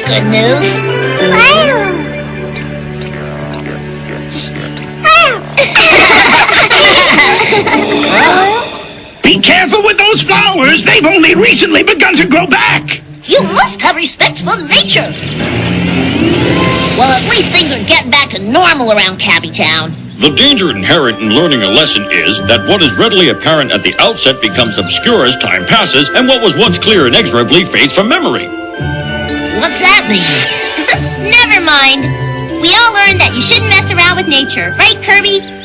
good news. Be careful with those flowers. They've only recently begun to grow back. You must have respect for nature. Well, at least things are getting back to normal around Cabbitown. The danger inherent in learning a lesson is that what is readily apparent at the outset becomes obscure as time passes, and what was once clear inexorably fades from memory. What's that mean? Never mind. We all learned that you shouldn't mess around with nature, right, Kirby?